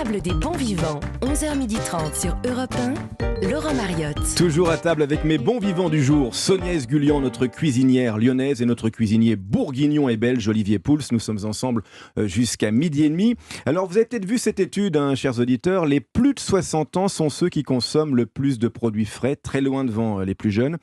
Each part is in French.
table des bons vivants, 11h30 sur Europe 1, Laurent Mariotte. Toujours à table avec mes bons vivants du jour, Sonia Esgulian, notre cuisinière lyonnaise, et notre cuisinier bourguignon et belge, Olivier Pouls. Nous sommes ensemble jusqu'à 12h30. Alors, vous avez peut-être vu cette étude, chers auditeurs, les plus de 60 ans sont ceux qui consomment le plus de produits frais, très loin devant les plus jeunes.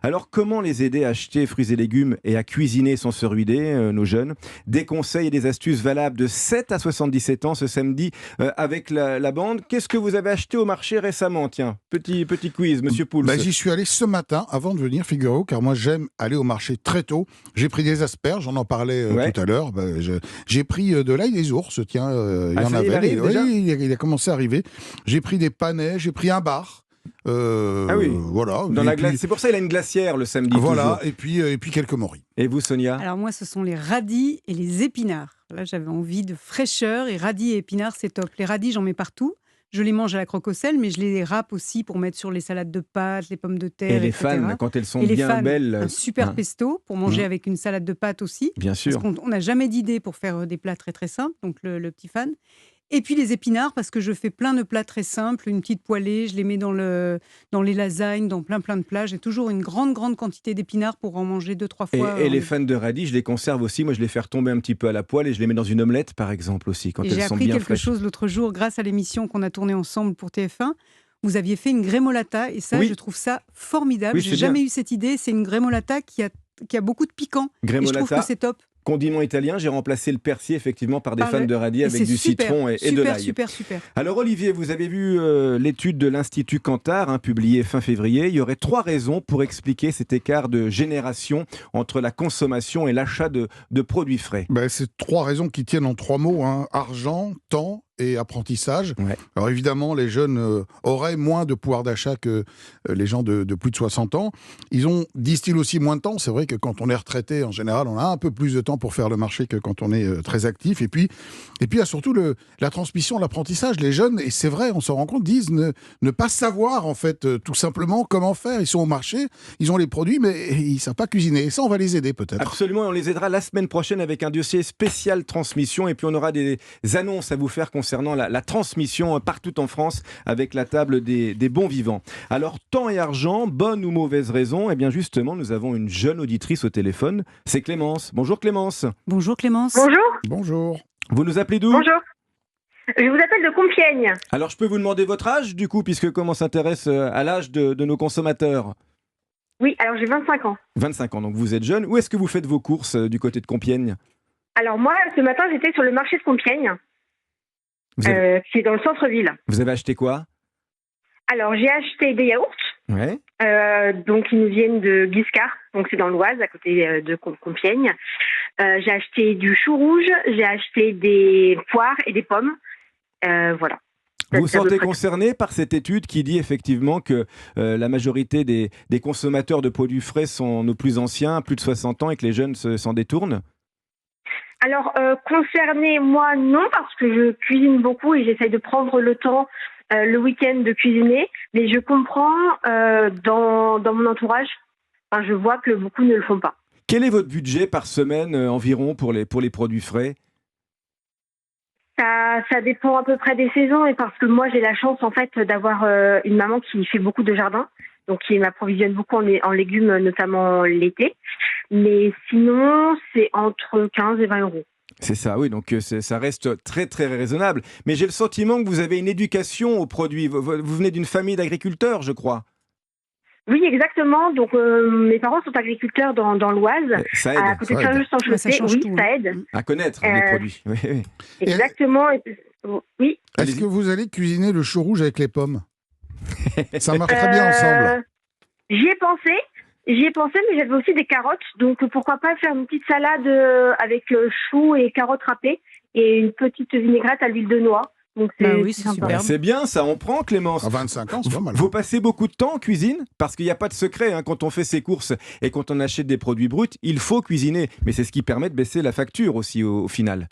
Alors, comment les aider à acheter fruits et légumes et à cuisiner sans se ruiner, nos jeunes? Des conseils et des astuces valables de 7 à 77 ans ce samedi avec la bande. Qu'est-ce que vous avez acheté au marché récemment? Tiens, petit quiz, monsieur Pouls. J'y suis allé ce matin avant de venir, figurez-vous, car moi j'aime aller au marché très tôt. J'ai pris des asperges, on en parlait tout à l'heure. J'ai pris de l'ail des ours, tiens, il y en avait. Il a commencé à arriver. J'ai pris des panais, j'ai pris un bar. Voilà. Dans la glace. C'est pour ça qu'il a une glacière le samedi. Voilà, toujours. et puis quelques morilles. Et vous, Sonia? Alors moi, ce sont les radis et les épinards. Là, j'avais envie de fraîcheur et radis et épinards, c'est top. Les radis, j'en mets partout. Je les mange à la croque au sel, mais je les râpe aussi pour mettre sur les salades de pâtes, les pommes de terre, et les etc. fans, quand elles sont et bien belles. Un super pesto pour manger avec une salade de pâtes aussi. Bien sûr. Parce qu'on n'a jamais d'idée pour faire des plats très très simples, donc le petit fan. Et puis les épinards, parce que je fais plein de plats très simples, une petite poêlée, je les mets dans les lasagnes, dans plein de plats. J'ai toujours une grande quantité d'épinards pour en manger 2-3 fois. Et les fans de radis, je les conserve aussi. Moi, je les fais retomber un petit peu à la poêle et je les mets dans une omelette, par exemple, aussi, quand elles sont bien fraîches. J'ai appris quelque chose l'autre jour, grâce à l'émission qu'on a tournée ensemble pour TF1. Vous aviez fait une grémolata, et ça, je trouve ça formidable. J'ai jamais eu cette idée. C'est une grémolata qui a beaucoup de piquant. Et je trouve que c'est top. Condiment italien, j'ai remplacé le persil effectivement par des fans de radis avec du citron et de l'ail. Super. Alors Olivier, vous avez vu l'étude de l'Institut Kantar, publiée fin février. Il y aurait 3 raisons pour expliquer cet écart de génération entre la consommation et l'achat de produits frais. C'est 3 raisons qui tiennent en 3 mots, argent, temps et apprentissage. Ouais. Alors évidemment, les jeunes auraient moins de pouvoir d'achat que les gens de plus de 60 ans. Disent-ils aussi moins de temps. C'est vrai que quand on est retraité, en général, on a un peu plus de temps pour faire le marché que quand on est très actif. Et puis il y a surtout la transmission, l'apprentissage. Les jeunes, et c'est vrai, on s'en rend compte, disent ne pas savoir, en fait, tout simplement comment faire. Ils sont au marché, ils ont les produits, mais ils ne savent pas cuisiner. Et ça, on va les aider peut-être. Absolument, on les aidera la semaine prochaine avec un dossier spécial transmission. Et puis on aura des annonces à vous faire concernant la transmission partout en France avec la table des bons vivants. Alors, temps et argent, bonne ou mauvaise raison? Eh bien justement, nous avons une jeune auditrice au téléphone. C'est Clémence. Bonjour Clémence. Bonjour Clémence. Bonjour. Vous nous appelez d'où? Bonjour. Je vous appelle de Compiègne. Alors, je peux vous demander votre âge, du coup, puisque comme on s'intéresse à l'âge de nos consommateurs? Oui, alors j'ai 25 ans. 25 ans, donc vous êtes jeune. Où est-ce que vous faites vos courses du côté de Compiègne? Alors moi, ce matin, j'étais sur le marché de Compiègne, qui est dans le centre-ville. Vous avez acheté quoi? Alors, j'ai acheté des yaourts. Ouais. Donc, ils nous viennent de Guiscard, donc c'est dans l'Oise, à côté de Compiègne. J'ai acheté du chou rouge, j'ai acheté des poires et des pommes. Voilà. Vous vous sentez concerné par cette étude qui dit effectivement que la majorité des consommateurs de produits frais sont nos plus anciens, plus de 60 ans, et que les jeunes s'en détournent? Alors, concerné, moi, non, parce que je cuisine beaucoup et j'essaye de prendre le temps le week-end de cuisiner. Mais je comprends dans mon entourage, je vois que beaucoup ne le font pas. Quel est votre budget par semaine environ pour les produits frais? Ça dépend à peu près des saisons, et parce que moi, j'ai la chance en fait d'avoir une maman qui fait beaucoup de jardin, donc qui m'approvisionne beaucoup en légumes, notamment l'été. Mais sinon, c'est entre 15 et 20 euros. C'est ça, oui, donc ça reste très très raisonnable. Mais j'ai le sentiment que vous avez une éducation aux produits. Vous venez d'une famille d'agriculteurs, je crois. Oui, exactement. Donc, mes parents sont agriculteurs dans l'Oise, ça aide, à côté de Saint-Just-en-Chaussée. Oui, ça aide. À connaître les produits. Oui. Exactement. Oui. Est-ce que vous allez cuisiner le chou rouge avec les pommes? Ça marche très bien ensemble. J'y ai pensé, mais j'avais aussi des carottes. Donc, pourquoi pas faire une petite salade avec choux et carottes râpées et une petite vinaigrette à l'huile de noix. Donc, c'est super. C'est bien, ça on prend, Clémence. À 25 ans, c'est pas mal. Vous passez beaucoup de temps en cuisine? Parce qu'il n'y a pas de secret, quand on fait ses courses et quand on achète des produits bruts, il faut cuisiner. Mais c'est ce qui permet de baisser la facture aussi au final.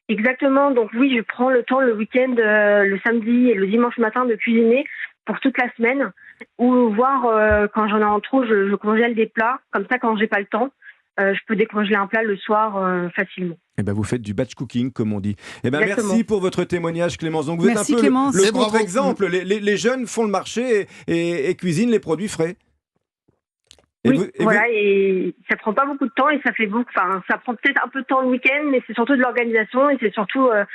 Exactement. Donc oui, je prends le temps le week-end, le samedi et le dimanche matin de cuisiner pour toute la semaine. Ou voir quand j'en ai en trop, je congèle des plats. Comme ça, quand j'ai pas le temps, je peux décongeler un plat le soir facilement. Eh ben, vous faites du batch cooking, comme on dit. Eh ben, Exactement. merci pour votre témoignage, Clémence. Donc, vous Merci, êtes un peu Clémence. le Et bravo. contre-exemple. Les jeunes font le marché et cuisinent les produits frais. Et Oui, vous- et voilà, et ça prend pas beaucoup de temps et ça fait beaucoup. Enfin, ça prend peut-être un peu de temps le week-end, mais c'est surtout de l'organisation et c'est surtout un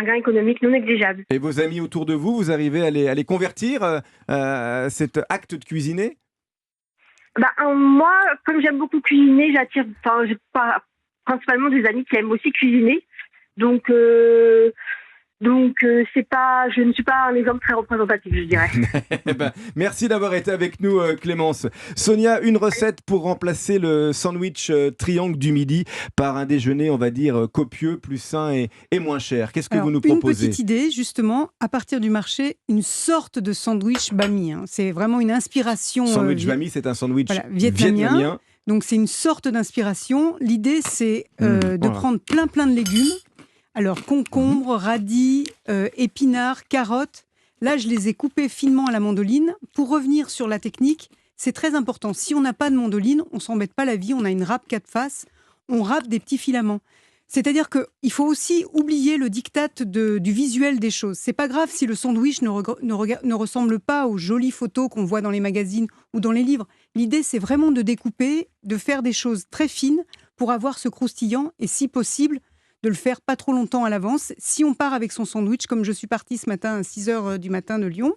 gain économique non négligeable. Et vos amis autour de vous, vous arrivez à les convertir cet acte de cuisiner? Moi, comme j'aime beaucoup cuisiner, j'ai pas principalement des amis qui aiment aussi cuisiner, donc c'est pas, je ne suis pas un exemple très représentatif, je dirais. Eh ben, merci d'avoir été avec nous, Clémence. Sonia, une recette pour remplacer le sandwich triangle du midi par un déjeuner, on va dire, copieux, plus sain et moins cher. Qu'est-ce que Alors, vous nous une proposez? petite idée, justement, à partir du marché, une sorte de sandwich bami. C'est vraiment une inspiration. Sandwich bami, c'est un sandwich voilà, vietnamien. Donc c'est une sorte d'inspiration. L'idée, c'est de voilà. prendre plein de légumes. Alors concombre, radis, épinards, carottes. Là, je les ai coupés finement à la mandoline. Pour revenir sur la technique, c'est très important. Si on n'a pas de mandoline, on s'embête pas la vie. On a une râpe 4 faces. On râpe des petits filaments. C'est-à-dire qu'il faut aussi oublier le diktat du visuel des choses. C'est pas grave si le sandwich ne ressemble pas aux jolies photos qu'on voit dans les magazines ou dans les livres. L'idée, c'est vraiment de découper, de faire des choses très fines pour avoir ce croustillant et, si possible, de le faire pas trop longtemps à l'avance. Si on part avec son sandwich, comme je suis partie ce matin à 6h du matin de Lyon,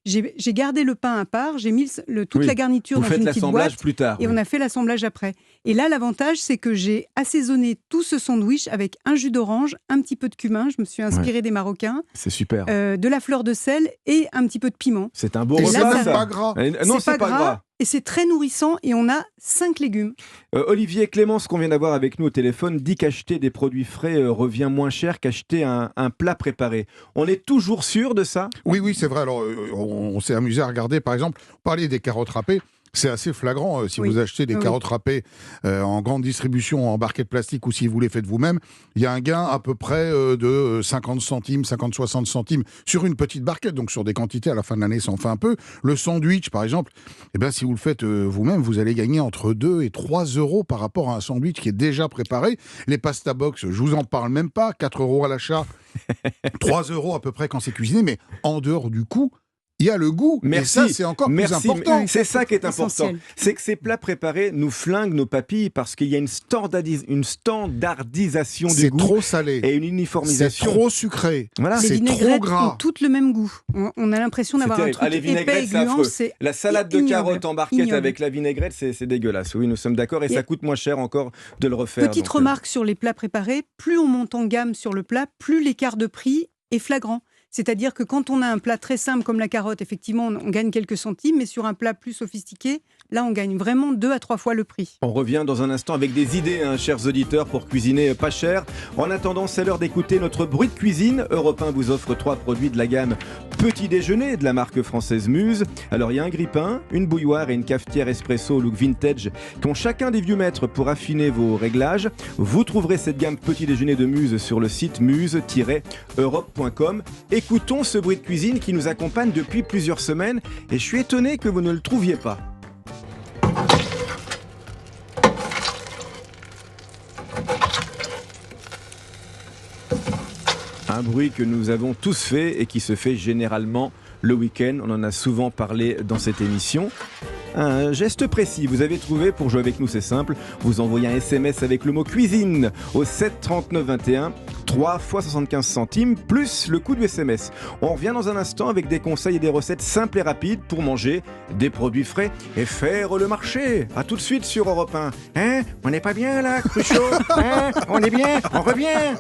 j'ai gardé le pain à part, j'ai mis toute Oui. la garniture Vous dans faites une petite l'assemblage boîte. plus tard. Et oui. on a fait l'assemblage après. Et là, l'avantage, c'est que j'ai assaisonné tout ce sandwich avec un jus d'orange, un petit peu de cumin, je me suis inspirée des Marocains, C'est super. de la fleur de sel et un petit peu de piment. C'est un beau Et repas, c'est là, même ça. pas gras. Non, c'est pas gras. Et c'est très nourrissant et on a 5 légumes. Olivier, Clémence, qu'on vient d'avoir avec nous au téléphone, dit qu'acheter des produits frais revient moins cher qu'acheter un plat préparé. On est toujours sûr de ça? Oui, c'est vrai. Alors, on s'est amusé à regarder, par exemple, parler des carottes râpées. C'est assez flagrant. Si Oui. vous achetez des Oui. carottes râpées en grande distribution, en barquette plastique, ou si vous les faites vous-même, il y a un gain à peu près de 50 centimes, 50-60 centimes sur une petite barquette. Donc sur des quantités, à la fin de l'année, ça en fait un peu. Le sandwich, par exemple, eh ben, si vous le faites vous-même, vous allez gagner entre 2 et 3 euros par rapport à un sandwich qui est déjà préparé. Les pasta box, je vous en parle même pas, 4 euros à l'achat, 3 euros à peu près quand c'est cuisiné, mais en dehors du coût, il y a le goût. Merci. Et ça, c'est encore plus important. C'est ça qui est important. Essentiel. C'est que ces plats préparés nous flinguent nos papilles parce qu'il y a une standardisation du C'est goût trop salé. et une C'est uniformisation. trop sucré. Voilà. Les C'est trop vinaigrettes gras. ont toutes le même goût. On a l'impression C'est d'avoir un terrible. truc Ah, les épais vinaigrettes, et c'est affreux. gluant. C'est La salade de ignoble. carottes en barquette Ignoble. avec la vinaigrette, c'est dégueulasse. Oui, nous sommes d'accord et Et- ça coûte moins cher encore de le refaire. Petite donc, remarque sur les plats préparés, plus on monte en gamme sur le plat, plus l'écart de prix est flagrant. C'est-à-dire que quand on a un plat très simple comme la carotte, effectivement, on gagne quelques centimes, mais sur un plat plus sophistiqué, là, on gagne vraiment 2 à 3 fois le prix. On revient dans un instant avec des idées, chers auditeurs, pour cuisiner pas cher. En attendant, c'est l'heure d'écouter notre bruit de cuisine. Europe 1 vous offre 3 produits de la gamme Petit Déjeuner de la marque française Muse. Alors, il y a un grille-pain, une bouilloire et une cafetière espresso au look vintage qui ont chacun des vieux maîtres pour affiner vos réglages. Vous trouverez cette gamme Petit Déjeuner de Muse sur le site muse-europe.com. Écoutons ce bruit de cuisine qui nous accompagne depuis plusieurs semaines et je suis étonné que vous ne le trouviez pas. Un bruit que nous avons tous fait et qui se fait généralement le week-end. On en a souvent parlé dans cette émission. Un geste précis, vous avez trouvé, pour jouer avec nous c'est simple, vous envoyez un SMS avec le mot cuisine au 7 39 21, 3 fois 75 centimes, plus le coût du SMS. On revient dans un instant avec des conseils et des recettes simples et rapides pour manger des produits frais et faire le marché. A tout de suite sur Europe 1. Hein? On n'est pas bien là, Cruchot? Hein? On est bien? On revient?